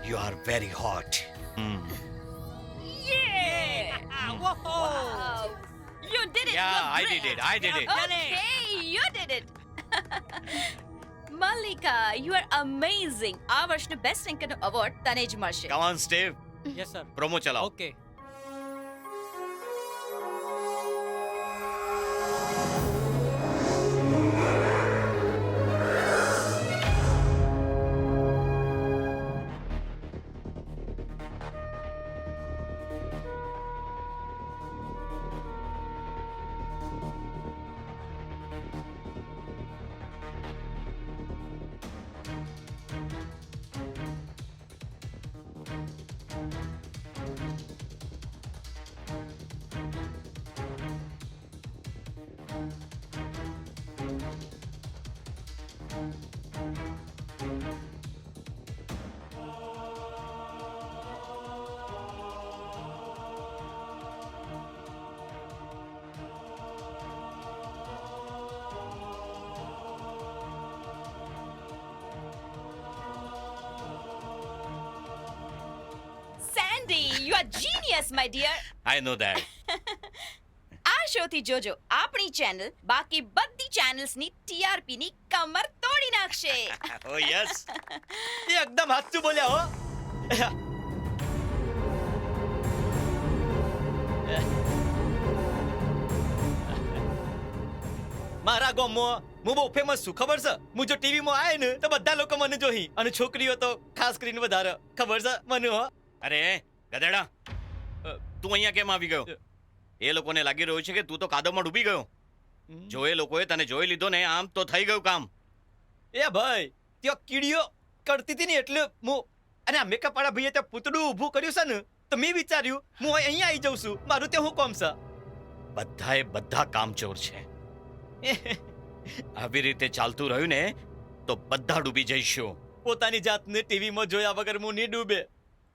You are very hot. Yeah! Whoa! You did it. Yeah, You're I great. did it. I did it. Okay, you did it. Malika, you are amazing. આ વર્ષનો best એન્કરનો award તને જ મળશે. Come on, Steve. Yes, sir. Promo ચલાવો. Okay. Sandy, you are genius, my dear. I know that. આ શોથી જોજો આપણી channel બાકી બધી ચેનલ્સની ટીઆરપી ની કમર તોડી નાખશે. Oh yes. એ એકદમ હાચું બોલ્યા હો. મારા ગામમાં હું બહુ ફેમસ છું ખબર છે. હું જો ટીવીમાં આવે ને તો બધા લોકો મને જોઈ અને છોકરીઓ તો ખાસ કરીને વધારે ખબર છે મને હો. અરે ગધેડા તું અહીંયા કેમ આવી ગયો? એ લોકોને લાગી રહ્યું છે કે તું તો કાદવમાં ડૂબી ગયો. જો એ લોકોએ તને જોઈ લીધો ને આમ તો થઈ ગયું કામ. એ ભાઈ ત્યાં કીડીઓ કરતી હતી ને એટલે હું અને આ મેકઅપ વાળા ભાઈએ ત્યાં પૂતળું ઊભું કર્યું છે ને તો મેં વિચાર્યું હું અહીંયા આવી જાઉં છું. મારું ત્યાં હું કોમ છે? બધાએ બધા કામચોર છે. આવી રીતે ચાલતું રહ્યું ને તો બધા ડૂબી જઈશું. પોતાની જાતને ટીવીમાં જોયા વગર હું નહીં ડૂબે.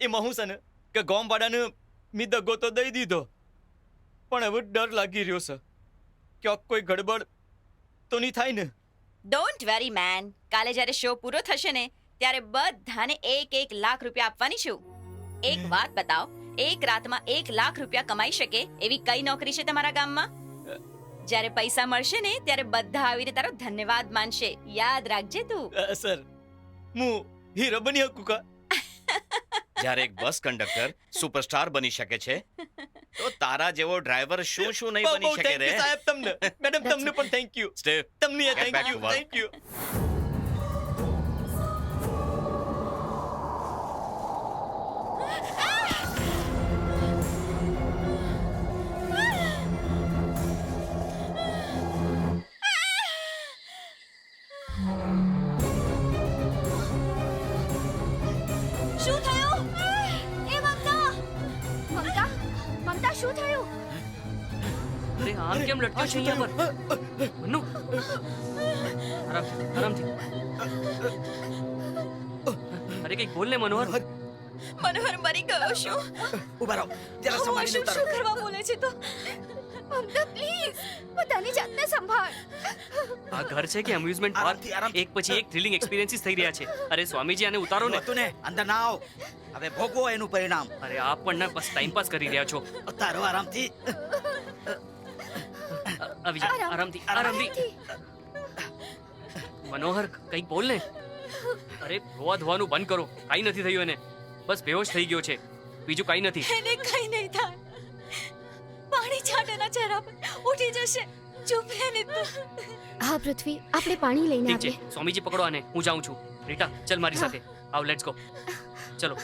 એમાં હું છે ને કે ગામવાળાને મેં દગો તો દઈ દીધો પણ હવે ડર લાગી રહ્યો છે ક્યાંક કોઈ ગડબડ તો નહીં થાય ને. Don't worry man. કાલે જ્યારે શો પૂરો થશે ને ત્યારે બધાને 1 લાખ રૂપિયા આપવાની છું. એક વાત બતાવ, એક રાતમાં 1 લાખ રૂપિયા કમાઈ શકે એવી કઈ નોકરી છે તમારા ગામમાં? જ્યારે પૈસા મળશે ને ત્યારે બધા આવીને તારો ધન્યવાદ માનશે. યાદ રાખજે તું. સર હું હીરો બની શકું કા? જ્યારે એક બસ કંડક્ટર સુપરસ્ટાર બની શકે છે તો તારા જેવો ડ્રાઈવર શું શું નહીં બની શકે રે. સાહેબ તમને મેડમ તમને પણ થેન્ક યુ. સ્ટેવ તમને થેન્ક યુ. Thank you. શું થયું? એ મમતા મમતા મમતા શું થયું? અરે આમ કેમ લટક્યો છે અહીંયા પર? મનુ આરામથી. અરે કઈક બોલ ને મનોહર. મનોહર મરી ગયો. શું ઉભા રહો જરા સંભાળીને ઉતારો. શું કરવા બોલે છે તો? મમતા પ્લીઝ પોતાની જાતને સંભાળ. આ ઘર છે કે એમ્યુઝમેન્ટ પાર્ક? એક પછી એક થ્રિલિંગ એક્સપિરિયન્સીસ થઈ રહ્યા છે. અરે સ્વામીજી આને ઉતારો ને. તું ને અંદર ના આવ. હવે ભોગવો એનું પરિણામ. અરે આપ પણ ના બસ ટાઈમ પાસ કરી રહ્યા છો. તારો આરામથી. આવી જા આરામથી. મનોહર કંઈક બોલ ને. અરે રોવા ધોવાનું બંધ કરો. કાઈ નથી થયું એને. બસ બેહોશ થઈ ગયો છે, બીજું કાઈ નથી. એને કઈ નહીં થાય. પાણી છાંટ એના ચહેરા પર, ઉઠી જશે. ચૂપ રહે ને તું. હા પૃથ્વી, આપણે પાણી લઈને ઠીક છે આવીએ. સ્વામીજી પકડો આને, હું જાઉં છું. રીટા ચલ મારી સાથે. આવ લેટ્સ ગો. ચલો.